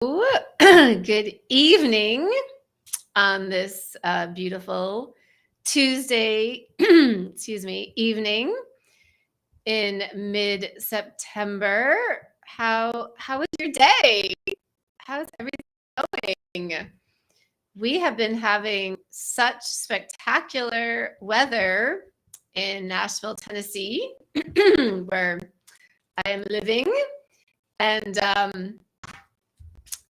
Good evening on this beautiful Tuesday, evening in mid-September. How was your day? How's everything going? We have been having such spectacular weather in Nashville, Tennessee, where I am living, and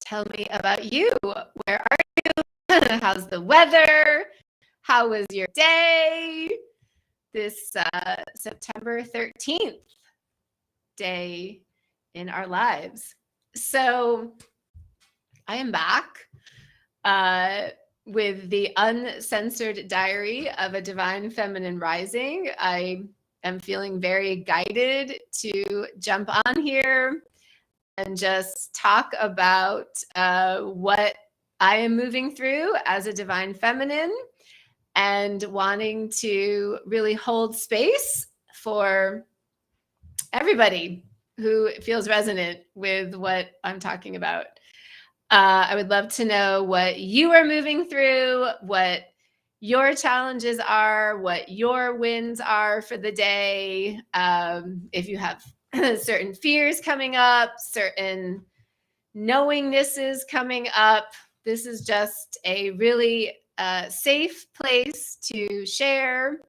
tell me about you. Where are you? How's the weather? How was your day? This September 13th day in our lives. So I am back with the Uncensored Diary of a Divine Feminine Rising. I am feeling very guided to jump on here and just talk about what I am moving through as a divine feminine and wanting to really hold space for everybody who feels resonant with what I'm talking about. I would love to know what you are moving through, what your challenges are, what your wins are for the day. If you have certain fears coming up, certain knowingnesses coming up, this is just a really safe place to share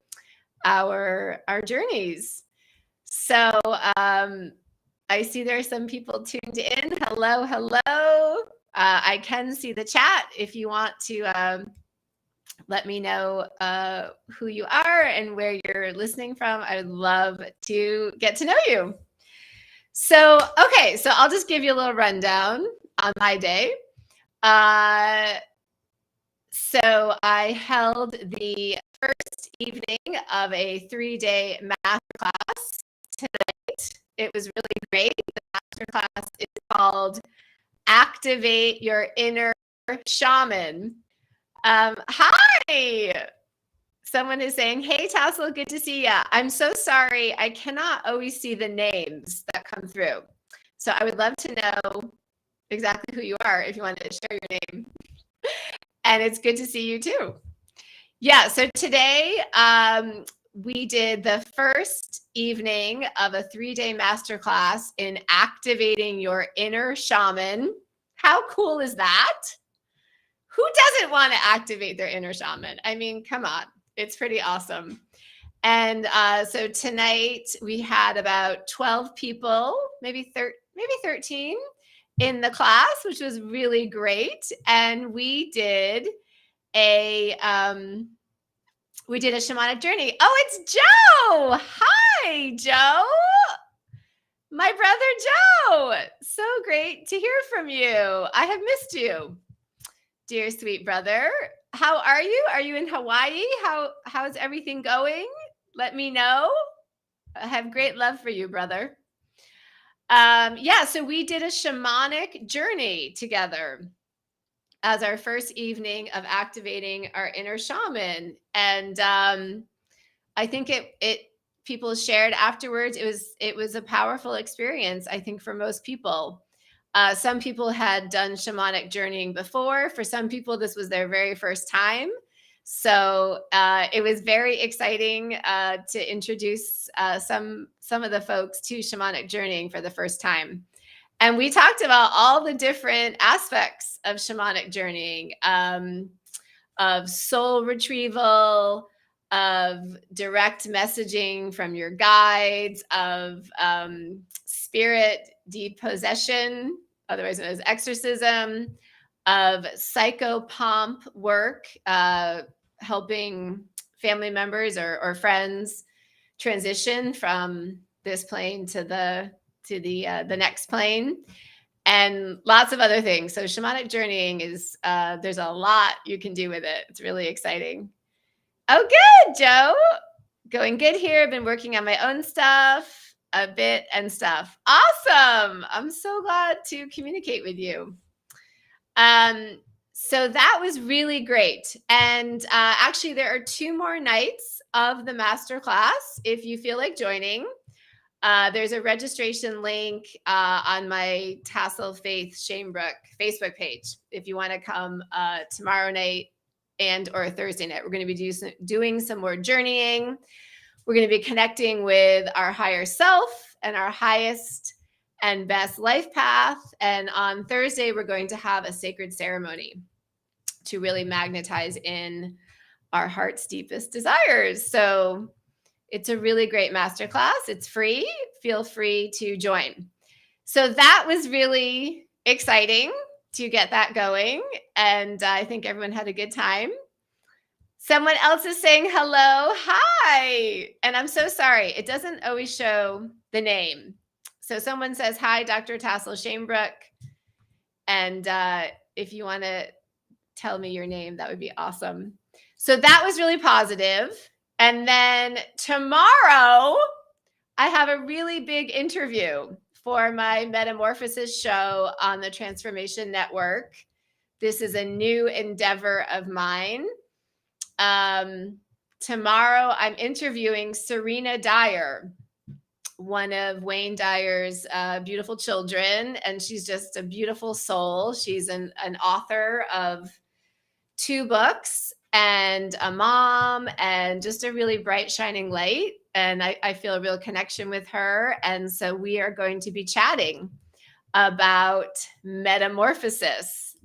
our journeys. So I see there are some people tuned in. Hello, hello. I can see the chat if you want to let me know who you are and where you're listening from. I would love to get to know you. So, okay, so I'll just give you a little rundown on my day. So I held the first evening of a 3-day masterclass tonight. It was really great. The masterclass is called Activate Your Inner Shaman. Hi! Someone is saying, hey, Tassel, good to see ya. I'm so sorry. I cannot always see the names that come through. So I would love to know exactly who you are if you want to share your name. And it's good to see you too. Yeah, so today we did the first evening of a 3-day masterclass in activating your inner shaman. How cool is that? Who doesn't want to activate their inner shaman? I mean, come on. It's pretty awesome. And so tonight we had about 12 people, maybe 13 in the class, which was really great. And we did a shamanic journey. Oh, it's Joe. Hi, Joe. My brother Joe. So great to hear from you. I have missed you, dear sweet brother. How are you? Are you in Hawaii? How's everything going? Let me know. I have great love for you, brother. Yeah, so we did a shamanic journey together as our first evening of activating our inner shaman. And I think people shared afterwards, it was a powerful experience, I think, for most people. Some people had done shamanic journeying before. For some people, this was their very first time. So it was very exciting to introduce some of the folks to shamanic journeying for the first time. And we talked about all the different aspects of shamanic journeying, of soul retrieval, of direct messaging from your guides, of spirit depossession, otherwise known as exorcism, of psychopomp work, helping family members or friends transition from this plane to the next plane, and lots of other things. So shamanic journeying is there's a lot you can do with it. It's really exciting. Oh, good, Joe. Going good here. I've been working on my own stuff a bit and stuff. Awesome. I'm so glad to communicate with you. So that was really great. And actually, there are 2 more nights of the masterclass if you feel like joining. There's a registration link on my Tassel Faith Shamebrook Facebook page if you want to come tomorrow night and or Thursday night. We're going to be doing some more journeying. We're going to be connecting with our higher self and our highest and best life path. And on Thursday, we're going to have a sacred ceremony to really magnetize in our heart's deepest desires. So it's a really great masterclass. It's free. Feel free to join. So that was really exciting to get that going. And I think everyone had a good time. Someone else is saying hello. Hi. And I'm so sorry. It doesn't always show the name. So someone says, hi, Dr. Tassel Shamebrook. And if you want to tell me your name, that would be awesome. So that was really positive. And then tomorrow, I have a really big interview for my Metamorphosis show on the Transformation Network. This is a new endeavor of mine. Tomorrow, I'm interviewing Serena Dyer, one of Wayne Dyer's beautiful children, and she's just a beautiful soul. She's an author of 2 books and a mom and just a really bright, shining light. And I feel a real connection with her. And so we are going to be chatting about metamorphosis,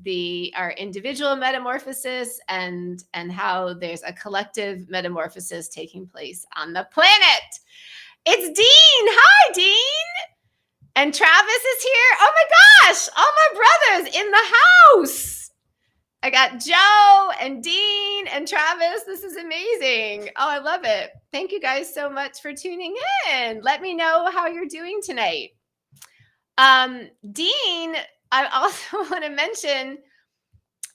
our individual metamorphosis and how there's a collective metamorphosis taking place on the planet. It's Dean. Hi, Dean. And Travis is here. Oh my gosh, all my brothers in the house. I got Joe and Dean and Travis. This is amazing. Oh, I love it. Thank you guys so much for tuning in. Let me know how you're doing tonight. Dean, I also want to mention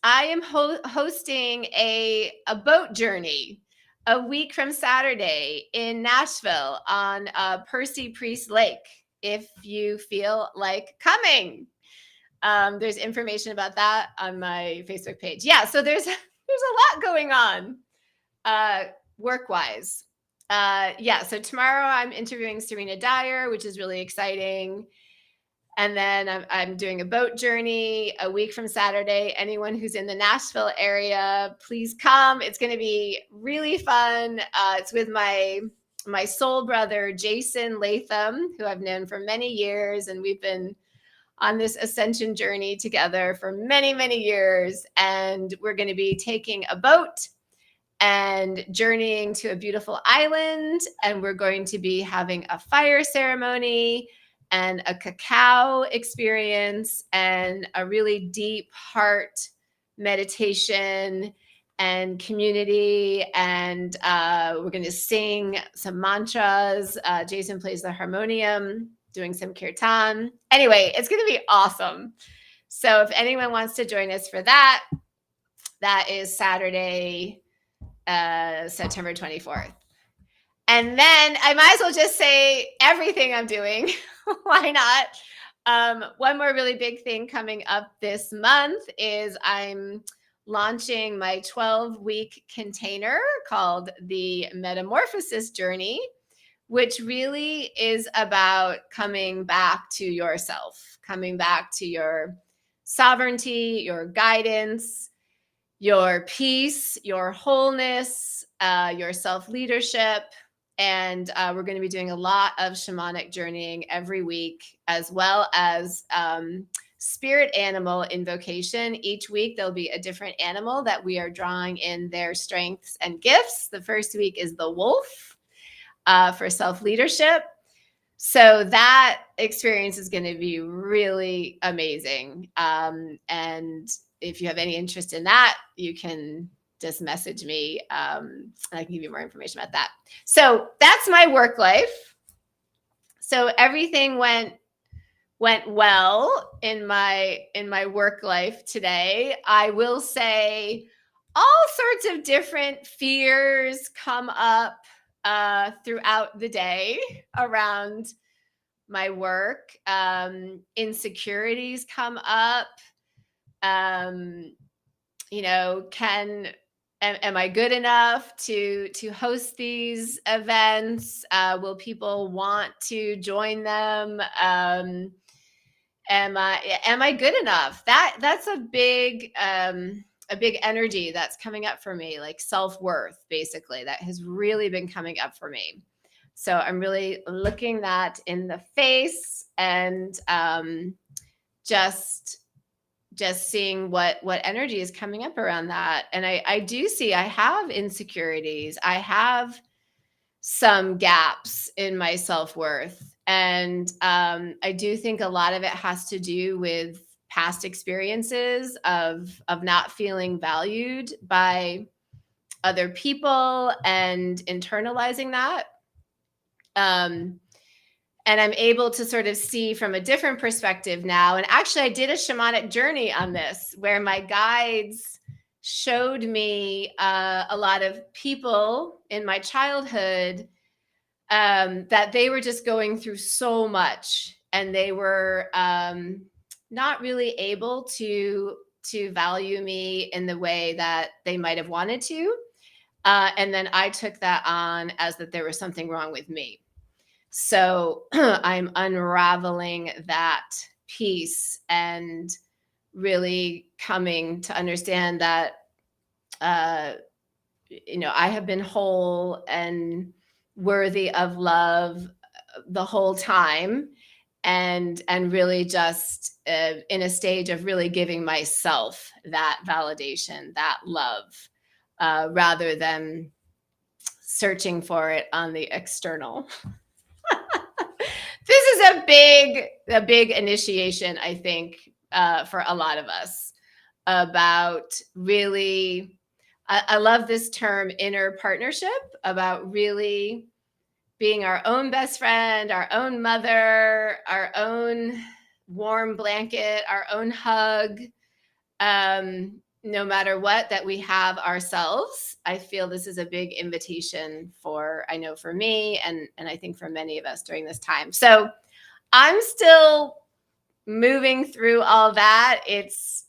I am hosting a boat journey a week from Saturday in Nashville on Percy Priest Lake. If you feel like coming. There's information about that on my Facebook page. Yeah, so there's a lot going on work-wise. So tomorrow I'm interviewing Serena Dyer, which is really exciting. And then I'm doing a boat journey a week from Saturday. Anyone who's in the Nashville area, please come. It's going to be really fun. It's with my soul brother, Jason Latham, who I've known for many years. And we've been on this ascension journey together for many, many years. And we're going to be taking a boat and journeying to a beautiful island. And we're going to be having a fire ceremony and a cacao experience and a really deep heart meditation and community. And we're going to sing some mantras. Jason plays the harmonium, doing some kirtan. Anyway, it's going to be awesome. So if anyone wants to join us for that, that is Saturday, September 24th. And then I might as well just say everything I'm doing. Why not? One more really big thing coming up this month is I'm launching my 12-week container called the Metamorphosis Journey, which really is about coming back to yourself, coming back to your sovereignty, your guidance, your peace, your wholeness, your self-leadership. And we're going to be doing a lot of shamanic journeying every week, as well as spirit animal invocation. Each week, there'll be a different animal that we are drawing in their strengths and gifts. The first week is the wolf for self-leadership. So that experience is going to be really amazing. And if you have any interest in that, you can just message me. And I can give you more information about that. So that's my work life. So everything went well in my work life today. I will say all sorts of different fears come up throughout the day around my work. Insecurities come up. am I good enough to host these events? Will people want to join them? Am I good enough? That's a big energy that's coming up for me, like self-worth, basically, that has really been coming up for me. So I'm really looking that in the face, and just seeing what energy is coming up around that. And I do see I have insecurities. I have some gaps in my self-worth. And I do think a lot of it has to do with past experiences of not feeling valued by other people and internalizing that. And I'm able to sort of see from a different perspective now. And actually, I did a shamanic journey on this where my guides showed me a lot of people in my childhood that they were just going through so much, and they were not really able to value me in the way that they might have wanted to. And then I took that on as that there was something wrong with me. So I'm unraveling that piece and really coming to understand that, I have been whole and worthy of love the whole time, and really just in a stage of really giving myself that validation, that love, rather than searching for it on the external. This is a big initiation, I think, for a lot of us, about really, I love this term, inner partnership, about really being our own best friend, our own mother, our own warm blanket, our own hug, no matter what, that we have ourselves. I feel this is a big invitation I know for me, and I think for many of us during this time. So I'm still moving through all that.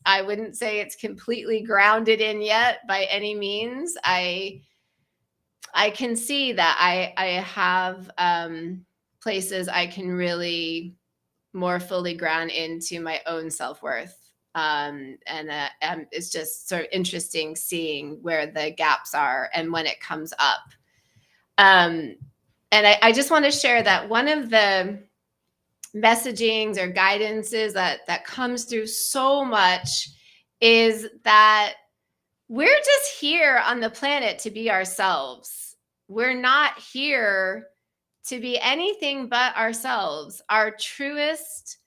I wouldn't say it's completely grounded in yet by any means. I can see that I have places I can really more fully ground into my own self-worth. And it's just sort of interesting seeing where the gaps are and when it comes up. And I just want to share that one of the messagings or guidances that comes through so much is that we're just here on the planet to be ourselves. We're not here to be anything but ourselves, our truest,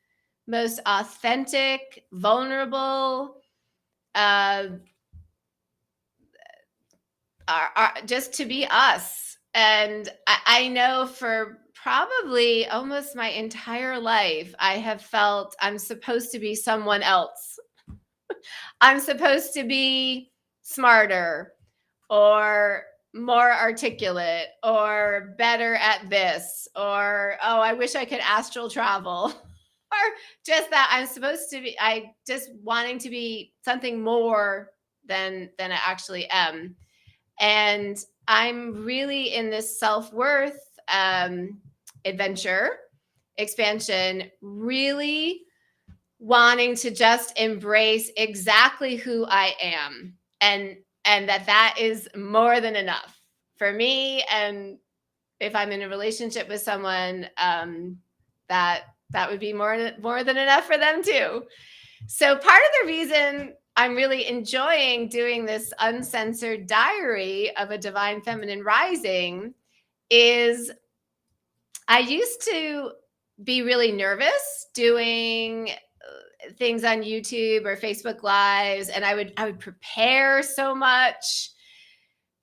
most authentic, vulnerable, just to be us. And I know for probably almost my entire life, I have felt I'm supposed to be someone else. I'm supposed to be smarter or more articulate or better at this, or, oh, I wish I could astral travel. Or just that I'm supposed to be, I just wanting to be something more than I actually am. And I'm really in this self-worth adventure, expansion, really wanting to just embrace exactly who I am, and that is more than enough for me. And if I'm in a relationship with someone, that would be more than enough for them too. So part of the reason I'm really enjoying doing this uncensored diary of a divine feminine rising is I used to be really nervous doing things on YouTube or Facebook Lives, and I would prepare so much.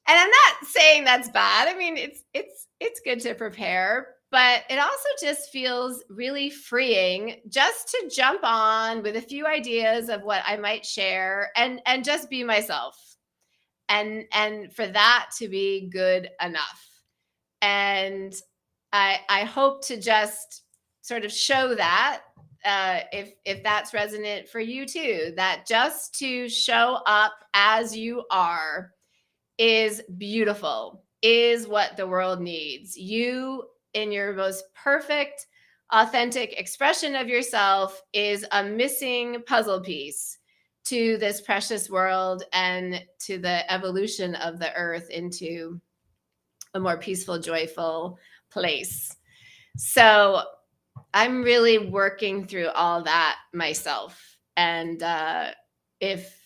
And I'm not saying that's bad. I mean, it's good to prepare, but it also just feels really freeing just to jump on with a few ideas of what I might share and just be myself. And for that to be good enough. And I hope to just sort of show that, if that's resonant for you too, that just to show up as you are is beautiful, is what the world needs. You, in your most perfect, authentic expression of yourself, is a missing puzzle piece to this precious world and to the evolution of the earth into a more peaceful, joyful place. So I'm really working through all that myself. And if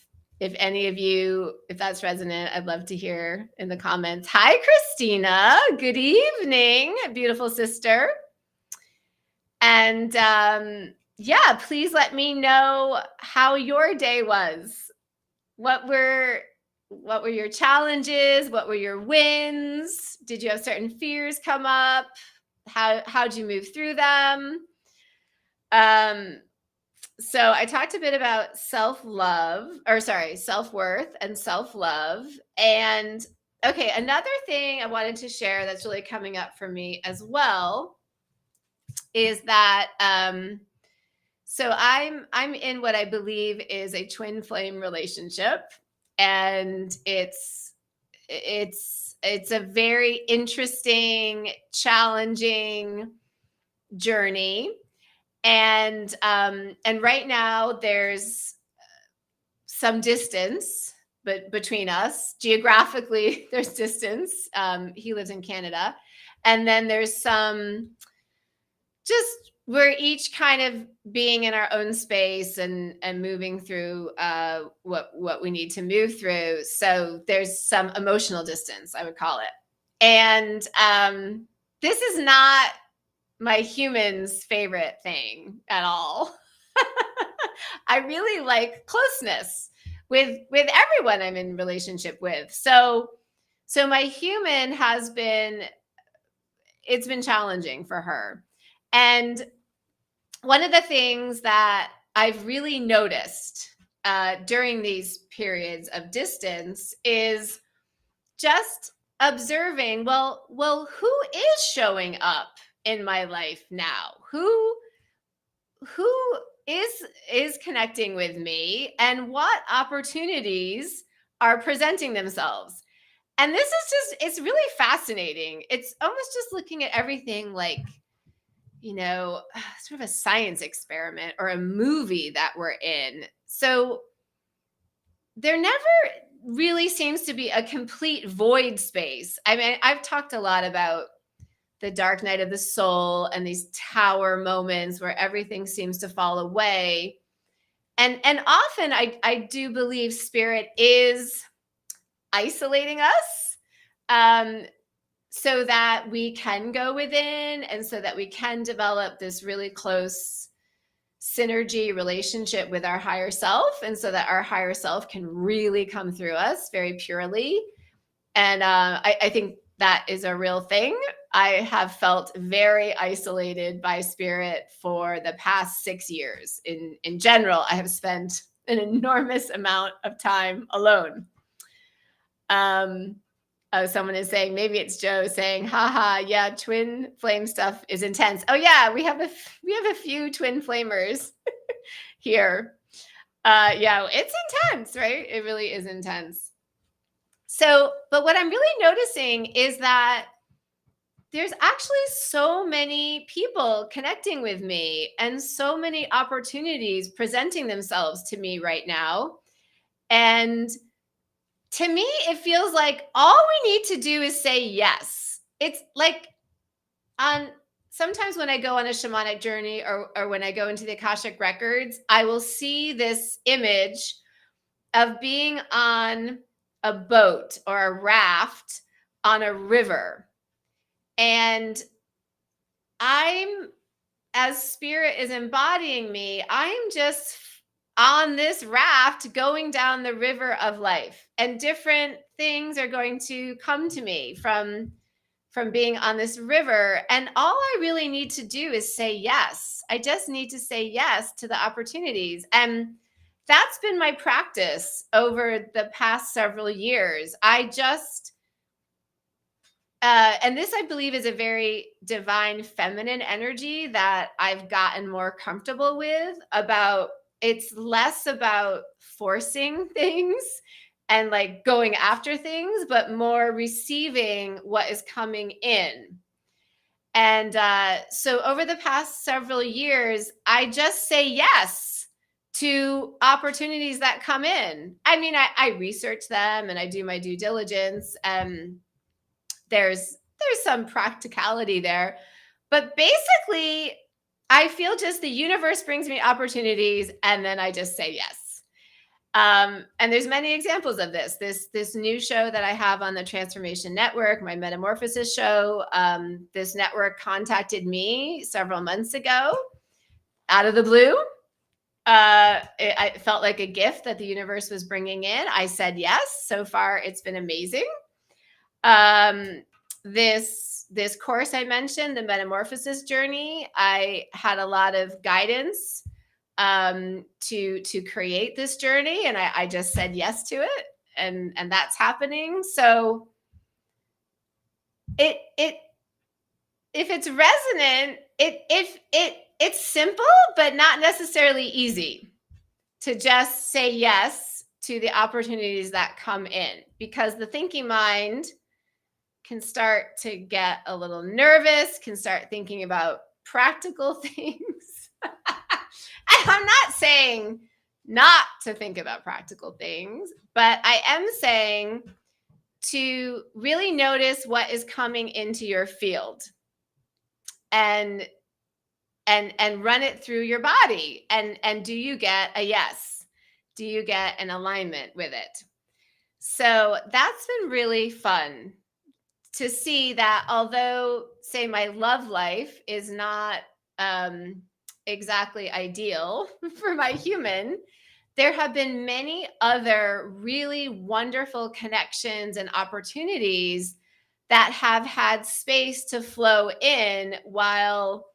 any of you, if that's resonant, I'd love to hear in the comments. Hi, Christina. Good evening, beautiful sister. And yeah, please let me know how your day was. What were your challenges? What were your wins? Did you have certain fears come up? How'd you move through them? So I talked a bit about self-worth and self-love. And okay, another thing I wanted to share that's really coming up for me as well is that so I'm in what I believe is a twin flame relationship, and it's a very interesting, challenging journey. And right now there's some distance but between us geographically. There's distance. He lives in Canada, and then there's some, just we're each kind of being in our own space and moving through what we need to move through. So there's some emotional distance, I would call it. And this is not my human's favorite thing at all. I really like closeness with everyone I'm in relationship with. So my human has been, it's been challenging for her. And one of the things that I've really noticed during these periods of distance is just observing, well, who is showing up in my life now? Who is connecting with me, and what opportunities are presenting themselves? And this is just, it's really fascinating. It's almost just looking at everything like, sort of a science experiment or a movie that we're in. So there never really seems to be a complete void space. I mean, I've talked a lot about the dark night of the soul and these tower moments where everything seems to fall away. And often I do believe spirit is isolating us, so that we can go within, and so that we can develop this really close synergy relationship with our higher self, and so that our higher self can really come through us very purely. And I think that is a real thing. I have felt very isolated by spirit for the past 6 years. In general, I have spent an enormous amount of time alone. Someone is saying, maybe it's Joe saying, haha, yeah, twin flame stuff is intense. Oh yeah, we have a few twin flamers here. Yeah, it's intense, right? It really is intense. So, but what I'm really noticing is that there's actually so many people connecting with me and so many opportunities presenting themselves to me right now. And to me, it feels like all we need to do is say yes. It's like sometimes when I go on a shamanic journey, or when I go into the Akashic records, I will see this image of being on a boat or a raft on a river. And as spirit is embodying me, I'm just on this raft going down the river of life, and different things are going to come to me from being on this river. And all I really need to do is say yes. I just need to say yes to the opportunities. And that's been my practice over the past several years. I just and this, I believe, is a very divine feminine energy that I've gotten more comfortable with. It's less about forcing things and like going after things, but more receiving what is coming in. And so over the past several years, I just say yes to opportunities that come in. I mean, I research them and I do my due diligence. There's some practicality there, but basically, I feel just the universe brings me opportunities, and then I just say yes. And there's many examples of this. This new show that I have on the Transformation Network, my Metamorphosis show. This network contacted me several months ago, out of the blue. It felt like a gift that the universe was bringing in. I said yes. So far, it's been amazing. This course I mentioned, the Metamorphosis journey, I had a lot of guidance to create this journey, and I just said yes to it, and that's happening. So it if it's resonant, it's simple but not necessarily easy to just say yes to the opportunities that come in, because the thinking mind can start to get a little nervous, can start thinking about practical things. I'm not saying not to think about practical things, but I am saying to really notice what is coming into your field and run it through your body. And do you get a yes? Do you get an alignment with it? So that's been really fun to see that, although, say, my love life is not exactly ideal for my human, there have been many other really wonderful connections and opportunities that have had space to flow in while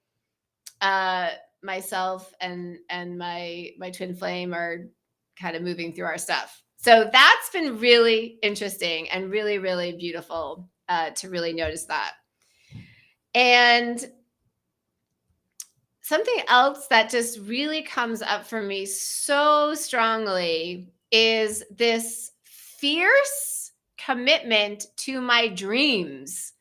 myself and my twin flame are kind of moving through our stuff. So that's been really interesting and really, really beautiful to really notice that. And something else that just really comes up for me so strongly is this fierce commitment to my dreams.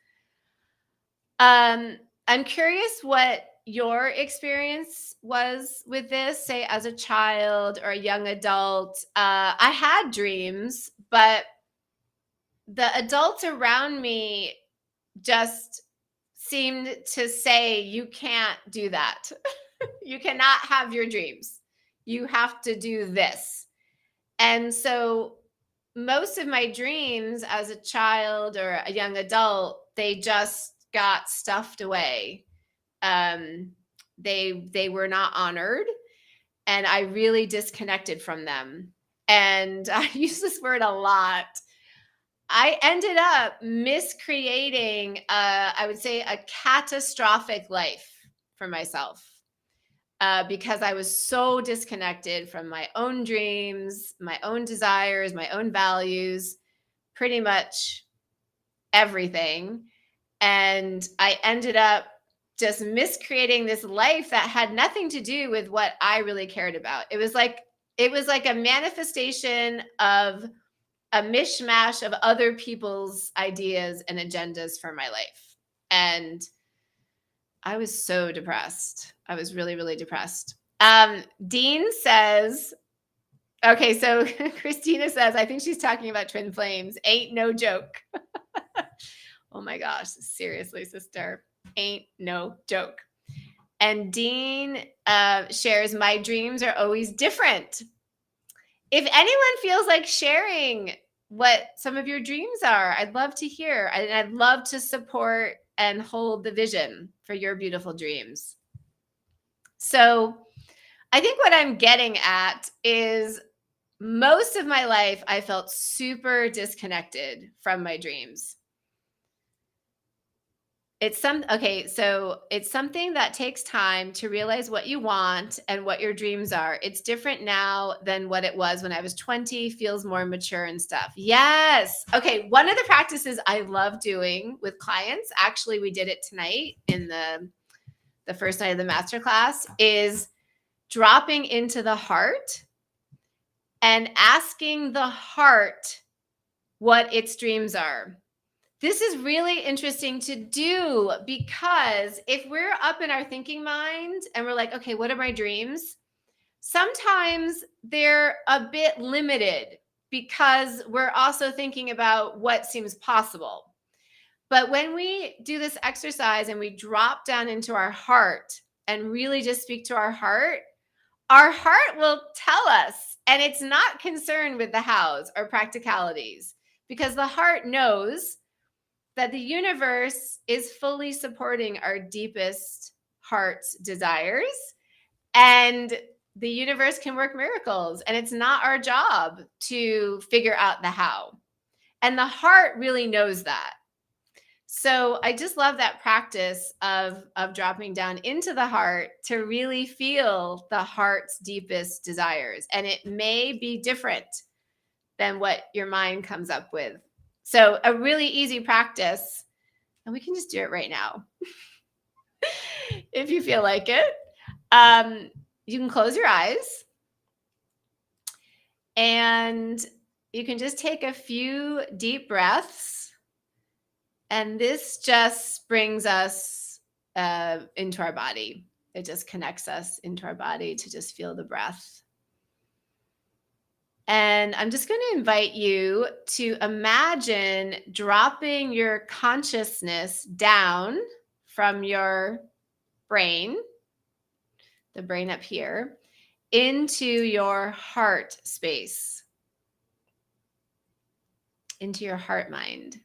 I'm curious what your experience was with this, say as a child or a young adult. I had dreams, but the adults around me just seemed to say, you can't do that. You cannot have your dreams. You have to do this. And so most of my dreams as a child or a young adult, they just got stuffed away. They were not honored, and I really disconnected from them. And I use this word a lot. I ended up miscreating, I would say, a catastrophic life for myself because I was so disconnected from my own dreams, my own desires, my own values, pretty much everything. And I ended up just miscreating this life that had nothing to do with what I really cared about. It was like a manifestation of a mishmash of other people's ideas and agendas for my life. And I was so depressed. I was really, really depressed. Dean says, okay, so Christina says, I think she's talking about twin flames. Ain't no joke. Oh my gosh, seriously, sister. Ain't no joke. And Dean shares, my dreams are always different. If anyone feels like sharing what some of your dreams are, I'd love to hear. And I'd love to support and hold the vision for your beautiful dreams. So I think what I'm getting at is most of my life, I felt super disconnected from my dreams. It's something that takes time to realize what you want and what your dreams are. It's different now than what it was when I was 20, feels more mature and stuff. Yes. Okay. One of the practices I love doing with clients, actually, we did it tonight in the first night of the masterclass, is dropping into the heart and asking the heart what its dreams are. This is really interesting to do because if we're up in our thinking mind and we're like, okay, what are my dreams? Sometimes they're a bit limited because we're also thinking about what seems possible. But when we do this exercise and we drop down into our heart and really just speak to our heart will tell us, and it's not concerned with the hows or practicalities because the heart knows that the universe is fully supporting our deepest heart's desires, and the universe can work miracles, and it's not our job to figure out the how. And the heart really knows that. So I just love that practice of dropping down into the heart to really feel the heart's deepest desires. And it may be different than what your mind comes up with. So a really easy practice, and we can just do it right now if you feel like it. You can close your eyes and you can just take a few deep breaths. And this just brings us into our body. It just connects us into our body to just feel the breath. And I'm just going to invite you to imagine dropping your consciousness down from your brain, the brain up here, into your heart space, into your heart mind.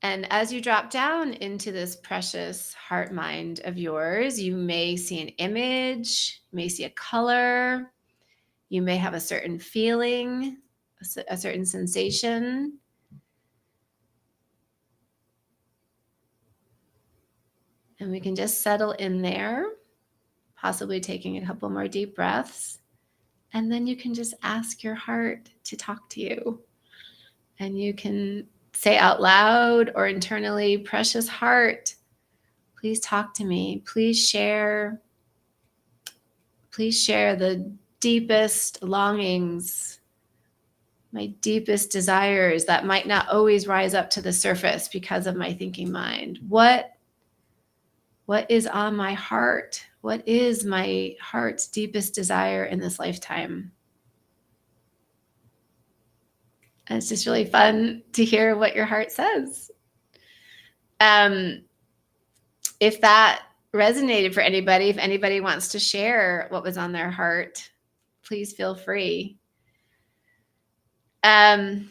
And as you drop down into this precious heart mind of yours, you may see an image, you may see a color, you may have a certain feeling, a certain sensation. And we can just settle in there, possibly taking a couple more deep breaths. And then you can just ask your heart to talk to you. And you can say out loud or internally, precious heart, please talk to me. Please share the deepest longings, my deepest desires that might not always rise up to the surface because of my thinking mind. What is on my heart? What is my heart's deepest desire in this lifetime? And it's just really fun to hear what your heart says. If that resonated for anybody, if anybody wants to share what was on their heart, please feel free. So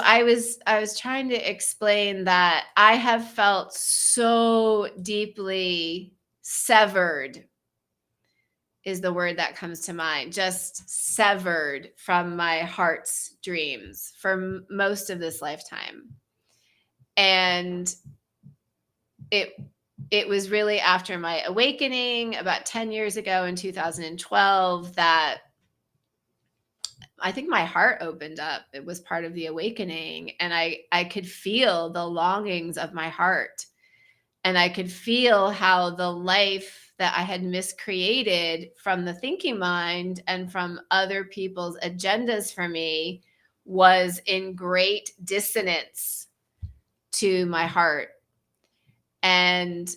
I was trying to explain that I have felt so deeply severed is the word that comes to mind, just severed from my heart's dreams for most of this lifetime. And it was really after my awakening about 10 years ago in 2012 that I think my heart opened up. It was part of the awakening. And I could feel the longings of my heart. And I could feel how the life that I had miscreated from the thinking mind and from other people's agendas for me was in great dissonance to my heart. And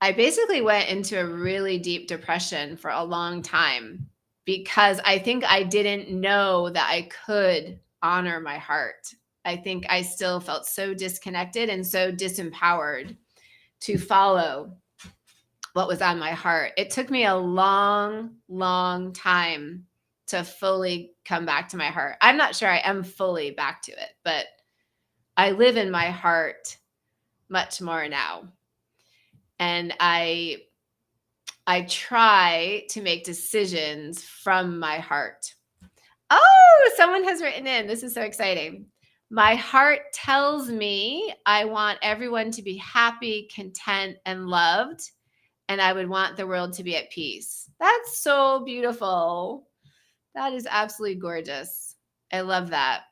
I basically went into a really deep depression for a long time because I think I didn't know that I could honor my heart. I think I still felt so disconnected and so disempowered to follow what was on my heart. It took me a long, long time to fully come back to my heart. I'm not sure I am fully back to it, but I live in my heart much more now. And I try to make decisions from my heart. Oh, someone has written in. This is so exciting. My heart tells me I want everyone to be happy, content, and loved, and I would want the world to be at peace. That's so beautiful. That is absolutely gorgeous. I love that.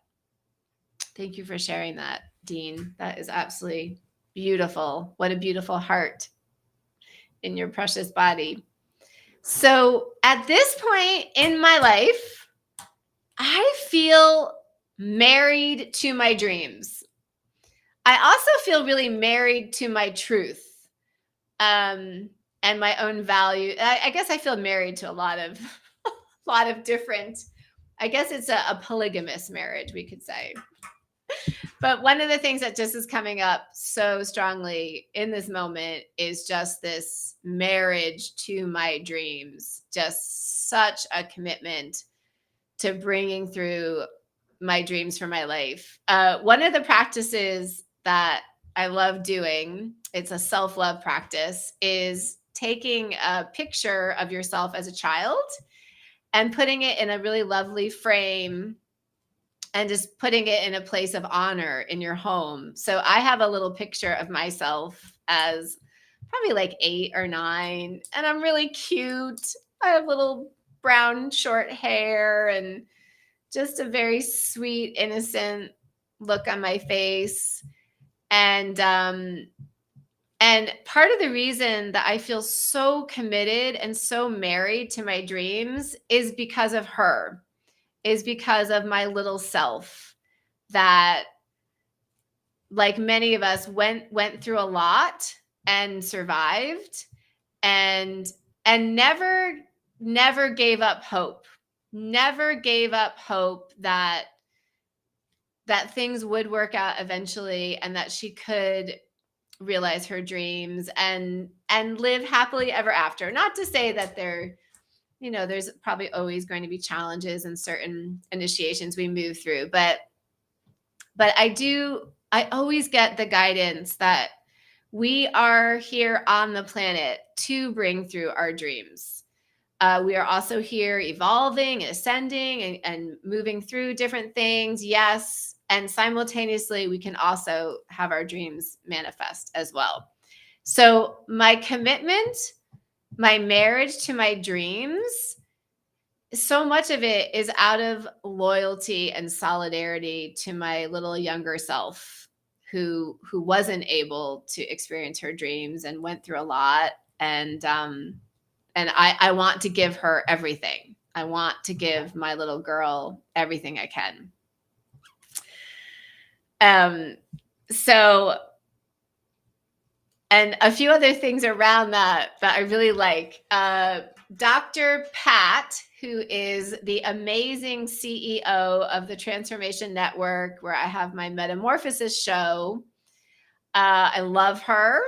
Thank you for sharing that, Dean. That is absolutely beautiful. What a beautiful heart. in your precious body. So at this point in my life, I feel married to my dreams. I also feel really married to my truth, and my own value. I guess I feel married to a lot of different. I guess it's a polygamous marriage, we could say. But one of the things that just is coming up so strongly in this moment is just this marriage to my dreams. Just such a commitment to bringing through my dreams for my life. One of the practices that I love doing, it's a self-love practice, is taking a picture of yourself as a child and putting it in a really lovely frame and just putting it in a place of honor in your home. So I have a little picture of myself as probably like 8 or 9, and I'm really cute. I have little brown short hair and just a very sweet, innocent look on my face. And part of the reason that I feel so committed and so married to my dreams is because of her, is because of my little self that, like many of us, went through a lot and survived, and never gave up hope. Never gave up hope that things would work out eventually, and that she could realize her dreams and live happily ever after. Not to say that there's probably always going to be challenges and certain initiations we move through, but I always get the guidance that we are here on the planet to bring through our dreams. We are also here evolving and ascending and moving through different things. Yes. And simultaneously, we can also have our dreams manifest as well. So my commitment, my marriage to my dreams, so much of it is out of loyalty and solidarity to my little younger self who wasn't able to experience her dreams and went through a lot. And I want to give her everything. I want to give my little girl everything I can. So, and a few other things around that I really like. Dr. Pat, who is the amazing CEO of the Transformation Network, where I have my Metamorphosis show. I love her.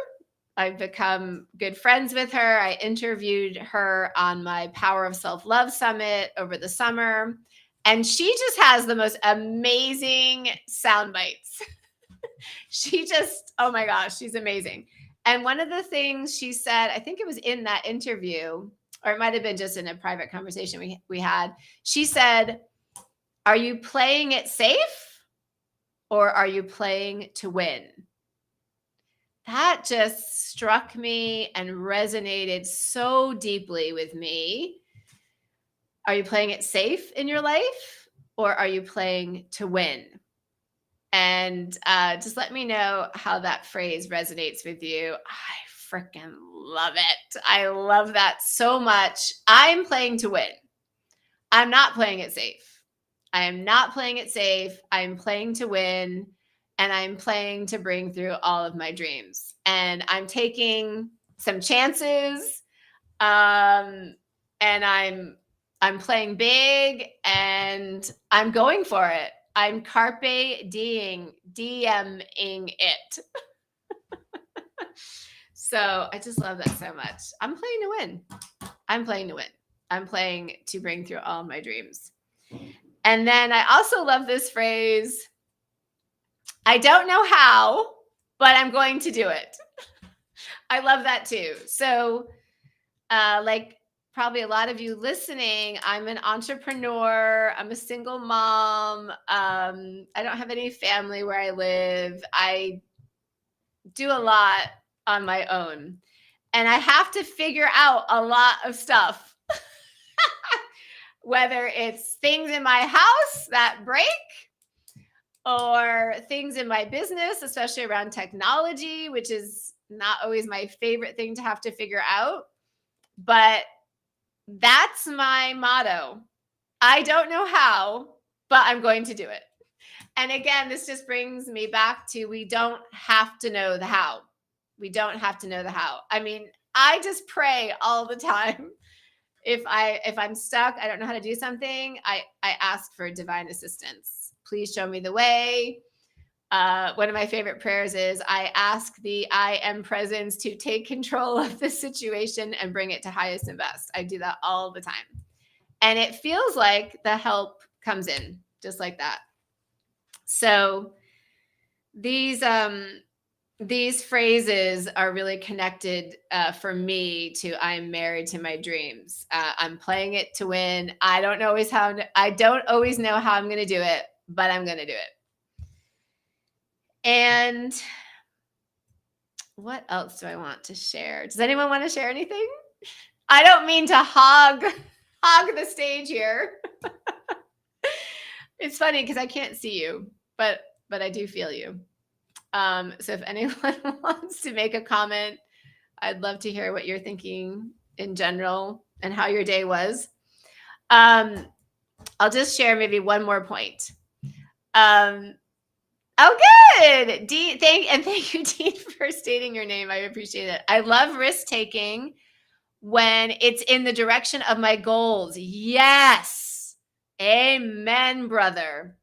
I've become good friends with her. I interviewed her on my Power of Self-Love Summit over the summer. And she just has the most amazing sound bites. She just, oh my gosh, she's amazing. And one of the things she said, I think it was in that interview, or it might have been just in a private conversation we had. She said, "Are you playing it safe or are you playing to win?" That just struck me and resonated so deeply with me. Are you playing it safe in your life or are you playing to win? And just let me know how that phrase resonates with you. I freaking love it. I love that so much. I'm playing to win. I'm not playing it safe. I am not playing it safe. I'm playing to win. And I'm playing to bring through all of my dreams. And I'm taking some chances. And I'm playing big and I'm going for it. I'm carpe diem, DMing it. So I just love that so much. I'm playing to win. I'm playing to win. I'm playing to bring through all of my dreams. And then I also love this phrase, I don't know how, but I'm going to do it. I love that too. So like probably a lot of you listening, I'm an entrepreneur. I'm a single mom. I don't have any family where I live. I do a lot on my own. And I have to figure out a lot of stuff. Whether it's things in my house that break or things in my business, especially around technology, which is not always my favorite thing to have to figure out, but that's my motto. I don't know how, but I'm going to do it. And again, this just brings me back to we don't have to know the how. We don't have to know the how. I mean, I just pray all the time. If I'm stuck, I don't know how to do something, I ask for divine assistance. Please show me the way. One of my favorite prayers is I ask the I am presence to take control of the situation and bring it to highest and best. I do that all the time. And it feels like the help comes in just like that. So these phrases are really connected for me to I'm married to my dreams. I'm playing it to win. I don't always know how I'm going to do it, but I'm going to do it. And what else do I want to share? Does anyone want to share anything? I don't mean to hog the stage here. It's funny because I can't see you, but I do feel you. So if anyone wants to make a comment, I'd love to hear what you're thinking in general and how your day was. I'll just share maybe one more point. Oh, good. Dean, thank you, Dean, for stating your name. I appreciate it. I love risk taking when it's in the direction of my goals. Yes. Amen, brother.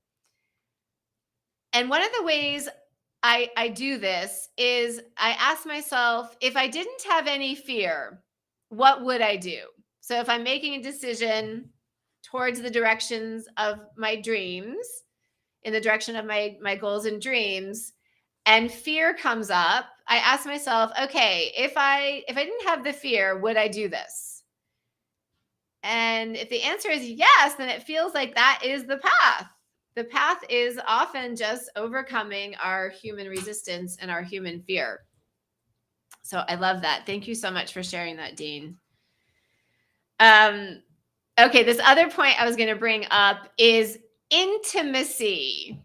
And one of the ways I do this is I ask myself, if I didn't have any fear, what would I do? So if I'm making a decision towards the directions of my dreams, in the direction of my goals and dreams, and fear comes up, I ask myself, okay, if I didn't have the fear, would I do this? And if the answer is yes, then it feels like that is the path. The path is often just overcoming our human resistance and our human fear. So I love that. Thank you so much for sharing that, Dean. Okay, this other point I was going to bring up is intimacy.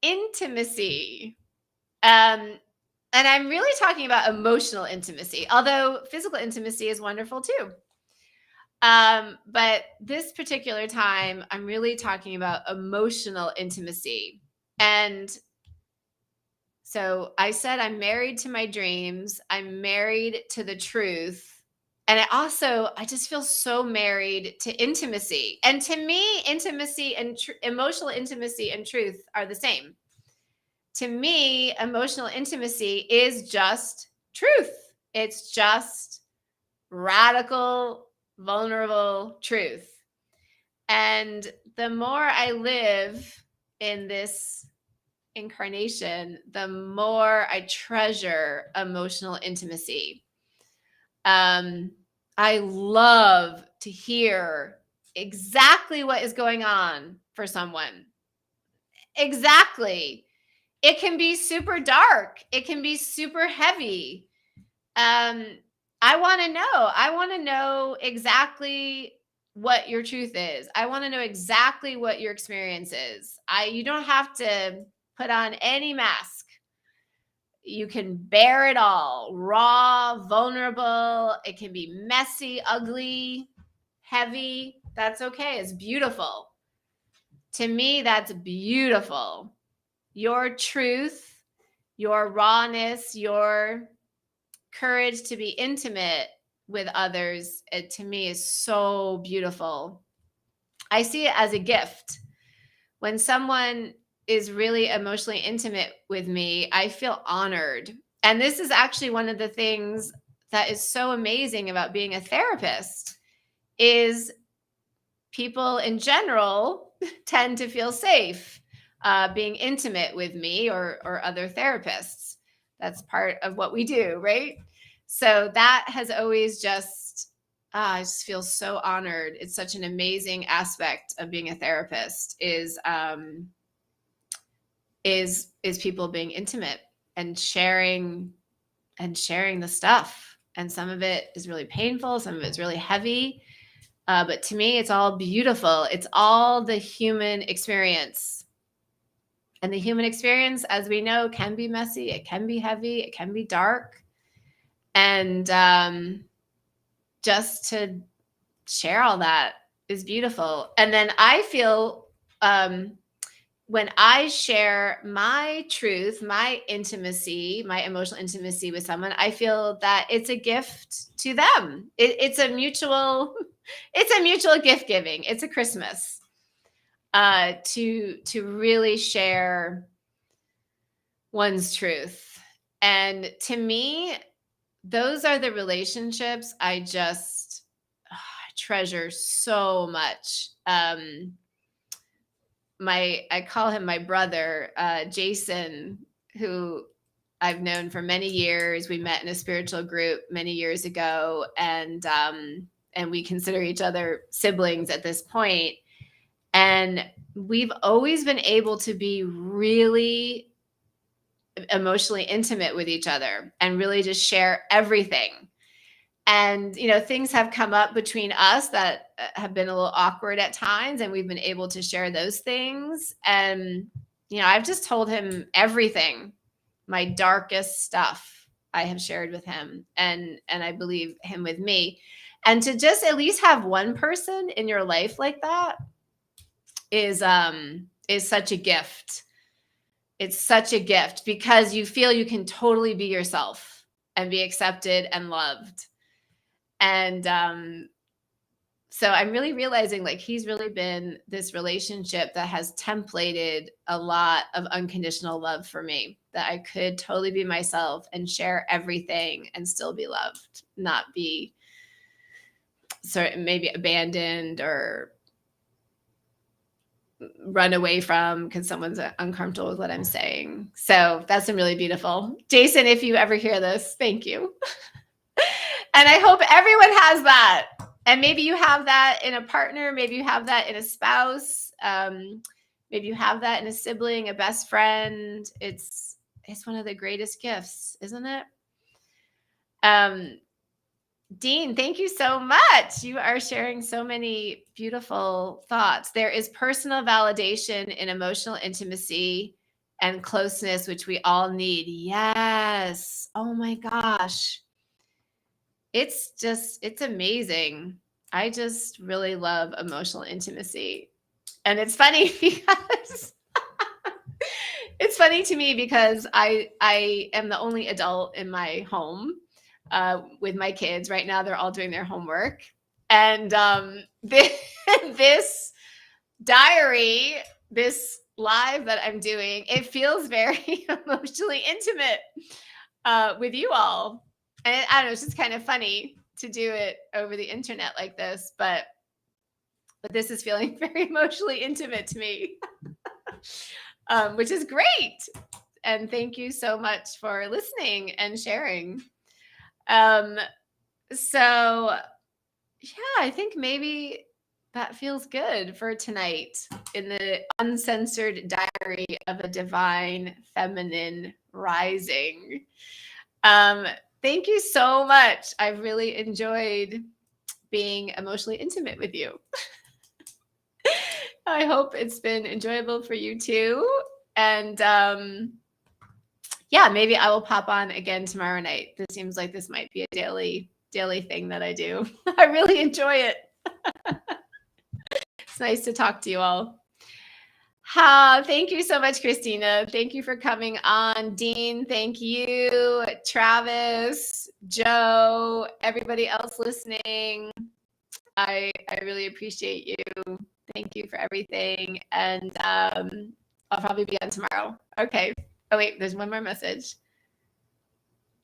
Intimacy. And I'm really talking about emotional intimacy, although physical intimacy is wonderful too. But this particular time, I'm really talking about emotional intimacy. And so I said, I'm married to my dreams. I'm married to the truth. And I just feel so married to intimacy. And to me, intimacy and emotional intimacy and truth are the same. To me, emotional intimacy is just truth. It's just radical, vulnerable truth. And the more I live in this incarnation, the more I treasure emotional intimacy. I love to hear exactly what is going on for someone. Exactly. It can be super dark. It can be super heavy. I want to know. I want to know exactly what your truth is. I want to know exactly what your experience is. You don't have to put on any mask. You can bear it all, raw, vulnerable. It can be messy, ugly, heavy. That's okay. It's beautiful. To me, that's beautiful. Your truth, your rawness, your courage to be intimate with others, it to me is so beautiful. I see it as a gift. When someone is really emotionally intimate with me, I feel honored. And this is actually one of the things that is so amazing about being a therapist is people in general tend to feel safe being intimate with me or other therapists. That's part of what we do, right? So that has always I just feel so honored. It's such an amazing aspect of being a therapist is people being intimate and sharing the stuff. And some of it is really painful. Some of it's really heavy. But to me, it's all beautiful. It's all the human experience. And the human experience, as we know, can be messy. It can be heavy. It can be dark. And just to share all that is beautiful. And then I feel when I share my truth, my intimacy, my emotional intimacy with someone, I feel that it's a gift to them. It's a mutual, it's a mutual gift giving. It's a Christmas to really share one's truth. And to me, those are the relationships I just treasure so much. I call him my brother, Jason, who I've known for many years. We met in a spiritual group many years ago, and we consider each other siblings at this point. And we've always been able to be really emotionally intimate with each other and really just share everything. And, things have come up between us that have been a little awkward at times, and we've been able to share those things. And, I've just told him everything, my darkest stuff I have shared with him, and I believe him with me. And to just at least have one person in your life like that is such a gift. It's such a gift because you feel you can totally be yourself and be accepted and loved. And so I'm really realizing like he's really been this relationship that has templated a lot of unconditional love for me, that I could totally be myself and share everything and still be loved, not be sort of maybe abandoned or run away from because someone's uncomfortable with what I'm saying. So that's been really beautiful. Jason, if you ever hear this, thank you. And I hope everyone has that. And maybe you have that in a partner. Maybe you have that in a spouse. Maybe you have that in a sibling, a best friend. It's one of the greatest gifts, isn't it? Dean, thank you so much. You are sharing so many beautiful thoughts. There is personal validation in emotional intimacy and closeness, which we all need. Yes. Oh my gosh. It's amazing. I just really love emotional intimacy. And it's funny because it's funny to me because I am the only adult in my home with my kids. Right now, they're all doing their homework. And this diary, this live that I'm doing, it feels very emotionally intimate with you all. And I don't know, it's just kind of funny to do it over the internet like this, but this is feeling very emotionally intimate to me, which is great. And thank you so much for listening and sharing. So yeah, I think maybe that feels good for tonight in the Uncensored Diary of a Divine Feminine Rising. Thank you so much. I've really enjoyed being emotionally intimate with you. I hope it's been enjoyable for you too. And yeah, maybe I will pop on again tomorrow night. This seems like this might be a daily thing that I do. I really enjoy it. It's nice to talk to you all. Thank you so much, Christina. Thank you for coming on. Dean, thank you. Travis, Joe, everybody else listening. I really appreciate you. Thank you for everything. And I'll probably be on tomorrow. Okay. Oh, wait, there's one more message.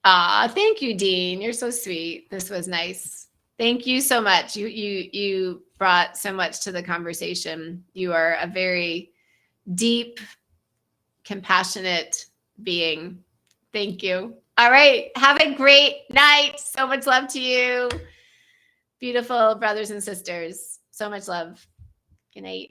Thank you, Dean. You're so sweet. This was nice. Thank you so much. You brought so much to the conversation. You are a very deep, compassionate being. Thank you. All right. Have a great night. So much love to you. Beautiful brothers and sisters. So much love. Good night.